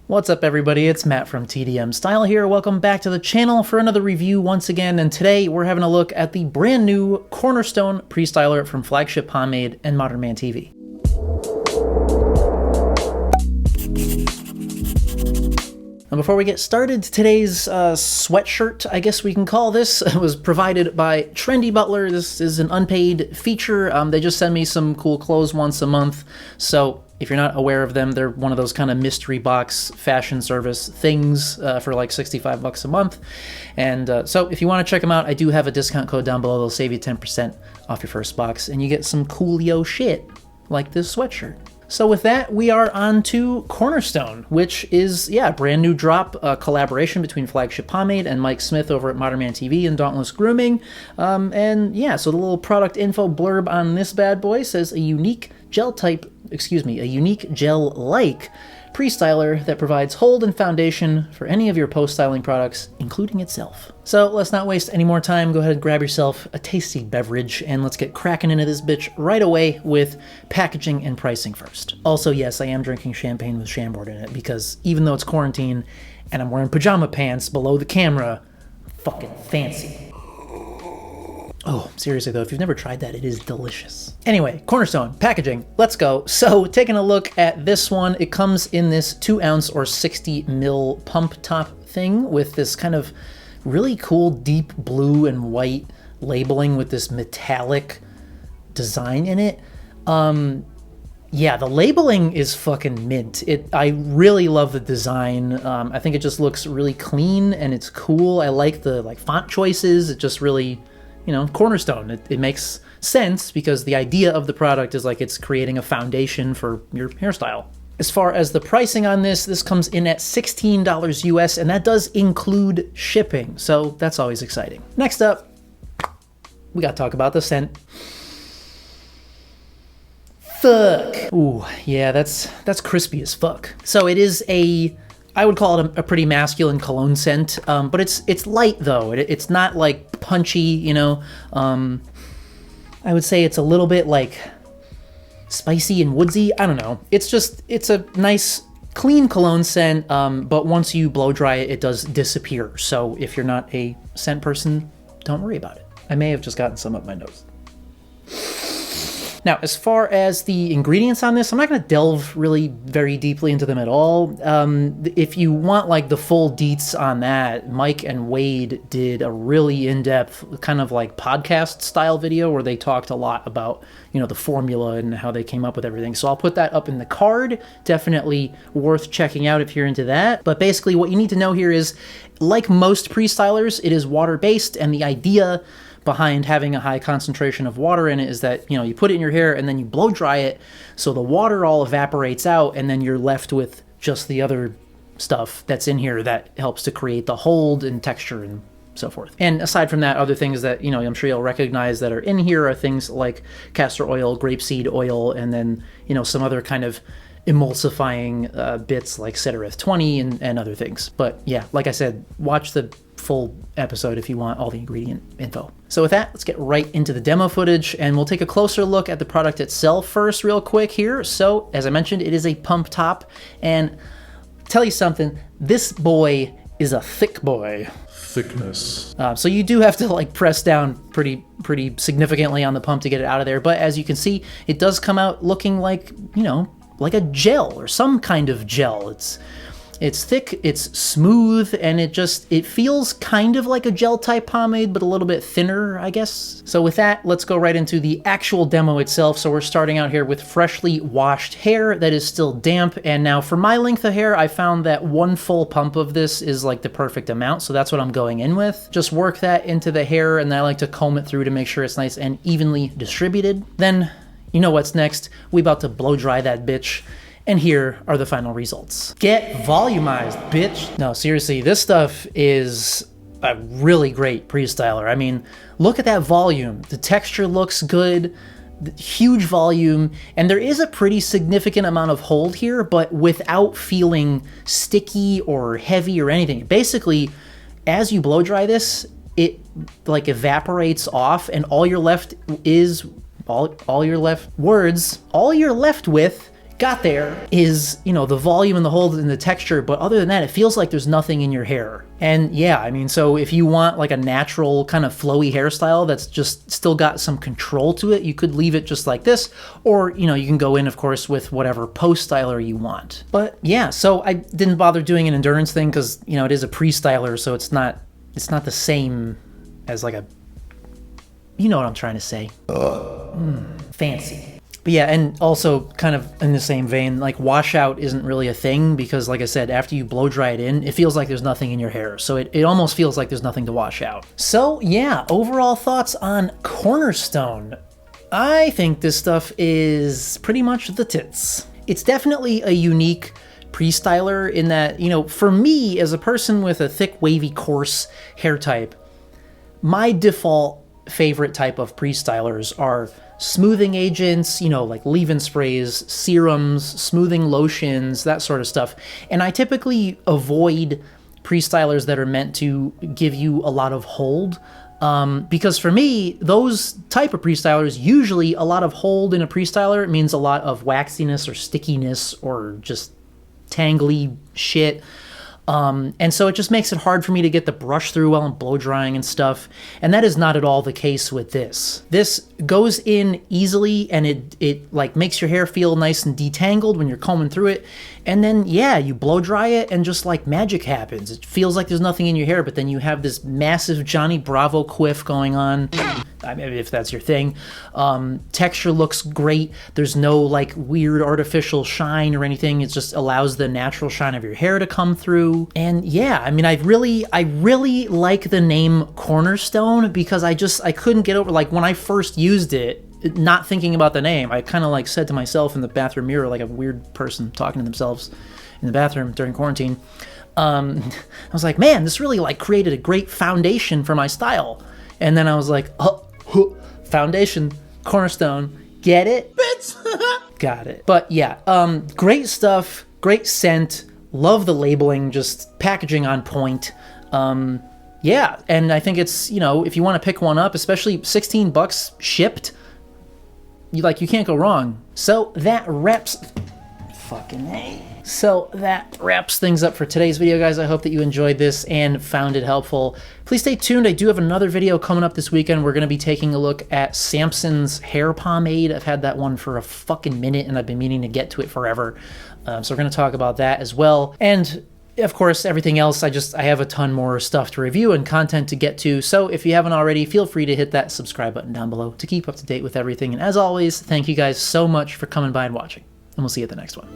What's up everybody, it's Matt from TDM Style here. Welcome back to the channel for another review once again, and today we're having a look at the brand new Cornerstone pre-styler from Flagship Pomade and ModernManTV. Now before we get started, today's sweatshirt, I guess we can call this, was provided by Trendy Butler. This is an unpaid feature. They just send me some cool clothes once a month, so if you're not aware of them, they're one of those kind of mystery box fashion service things for like 65 bucks a month. And so if you want to check them out, I do have a discount code down below. They'll save you 10% off your first box, and you get some coolio shit like this sweatshirt. So with that, we are on to Cornerstone, which is, yeah, a brand new drop, collaboration between Flagship Pomade and Mike Smith over at ModernManTV and Dauntless Grooming. And yeah, so the little product info blurb on this bad boy says a unique gel-like pre-styler that provides hold and foundation for any of your post-styling products, including itself. So let's not waste any more time. Go ahead and grab yourself a tasty beverage and let's get cracking into this bitch right away with packaging and pricing first. Also, yes, I am drinking champagne with Chambord in it because even though it's quarantine and I'm wearing pajama pants below the camera, fucking fancy. Oh, seriously though, if you've never tried that, it is delicious. Anyway, Cornerstone, packaging, let's go. So taking a look at this one, it comes in this 2 ounce or 60 mil pump top thing with this kind of really cool deep blue and white labeling with this metallic design in it. Yeah, the labeling is fucking mint. I really love the design. I think it just looks really clean and it's cool. I like the font choices. It just really, you know, Cornerstone. It makes sense because the idea of the product is like it's creating a foundation for your hairstyle. As far as the pricing on this comes in at $16 US, and that does include shipping, so that's always exciting. Next up, we gotta talk about the scent. Fuck. Ooh, yeah, that's crispy as fuck. So it is I would call it a pretty masculine cologne scent, but it's light though. It's not like punchy, you know. I would say it's a little bit like spicy and woodsy. I don't know. It's a nice clean cologne scent, but once you blow dry it, it does disappear. So if you're not a scent person, don't worry about it. I may have just gotten some up my nose. Now, as far as the ingredients on this, I'm not going to delve really very deeply into them at all. If you want like the full deets on that, Mike and Wade did a really in-depth kind of like podcast style video where they talked a lot about, you know, the formula and how they came up with everything. So I'll put that up in the card. Definitely worth checking out if you're into that. But basically what you need to know here is, like most pre-stylers, it is water-based, and the idea behind having a high concentration of water in it is that, you know, you put it in your hair and then you blow dry it so the water all evaporates out and then you're left with just the other stuff that's in here that helps to create the hold and texture and so forth. And aside from that, other things that, you know, I'm sure you'll recognize that are in here are things like castor oil, grapeseed oil, and then, you know, some other kind of emulsifying bits like Cedarith 20 and other things. But yeah, like I said, watch the full episode if you want all the ingredient info. So with that, let's get right into the demo footage and we'll take a closer look at the product itself first real quick here. So as I mentioned, it is a pump top, and tell you something, this boy is a thick boy. Thickness. So you do have to like press down pretty significantly on the pump to get it out of there, but as you can see, it does come out looking like, you know, like a gel or some kind of gel. It's thick, it's smooth, and it feels kind of like a gel type pomade, but a little bit thinner, I guess. So with that, let's go right into the actual demo itself. So we're starting out here with freshly washed hair that is still damp. And now for my length of hair, I found that 1 full pump of this is like the perfect amount. So that's what I'm going in with. Just work that into the hair, and then I like to comb it through to make sure it's nice and evenly distributed. Then, you know what's next. We about to blow dry that bitch. And here are the final results. Get volumized, bitch. No, seriously, this stuff is a really great pre-styler. I mean, look at that volume. The texture looks good, huge volume, and there is a pretty significant amount of hold here, but without feeling sticky or heavy or anything. Basically, as you blow dry this, it like evaporates off, and all you're left with got there is, you know, the volume and the hold and the texture, but other than that, it feels like there's nothing in your hair. And yeah, I mean, so if you want like a natural kind of flowy hairstyle that's just still got some control to it, you could leave it just like this, or, you know, you can go in, of course, with whatever post styler you want. But yeah, so I didn't bother doing an endurance thing because, you know, it is a pre-styler, so it's not the same as like a, you know what I'm trying to say. Fancy. But yeah, and also kind of in the same vein, like washout isn't really a thing because, like I said, after you blow dry it in, it feels like there's nothing in your hair. So it almost feels like there's nothing to wash out. So yeah, overall thoughts on Cornerstone. I think this stuff is pretty much the tits. It's definitely a unique pre-styler in that, you know, for me as a person with a thick, wavy, coarse hair type, my default favorite type of pre-stylers are smoothing agents, you know, like leave-in sprays, serums, smoothing lotions, that sort of stuff. And I typically avoid pre-stylers that are meant to give you a lot of hold, because for me, those type of pre-stylers, usually a lot of hold in a pre-styler means a lot of waxiness or stickiness or just tangly shit. And so it just makes it hard for me to get the brush through while I'm blow drying and stuff. And that is not at all the case with this. This goes in easily and it like makes your hair feel nice and detangled when you're combing through it. And then, yeah, you blow dry it and just like magic happens. It feels like there's nothing in your hair, but then you have this massive Johnny Bravo quiff going on. I mean, if that's your thing. Texture looks great. There's no like weird artificial shine or anything. It just allows the natural shine of your hair to come through. And yeah, I mean, I really like the name Cornerstone because I couldn't get over, like when I first used it, not thinking about the name, I kind of like said to myself in the bathroom mirror, like a weird person talking to themselves in the bathroom during quarantine. I was like, man, this really like created a great foundation for my style. And then I was like, foundation, Cornerstone, get it? Bitch! Got it. But yeah, great stuff, great scent, love the labeling, just packaging on point. Yeah, and I think it's, you know, if you want to pick one up, especially $16 shipped, you can't go wrong. So that wraps things up for today's video, guys. I hope that you enjoyed this and found it helpful. Please stay tuned. I do have another video coming up this weekend. We're going to be taking a look at Samson's hair pomade. I've had that one for a fucking minute and I've been meaning to get to it forever. So we're going to talk about that as well. And of course, everything else, I have a ton more stuff to review and content to get to. So if you haven't already, feel free to hit that subscribe button down below to keep up to date with everything. And as always, thank you guys so much for coming by and watching. And we'll see you at the next one.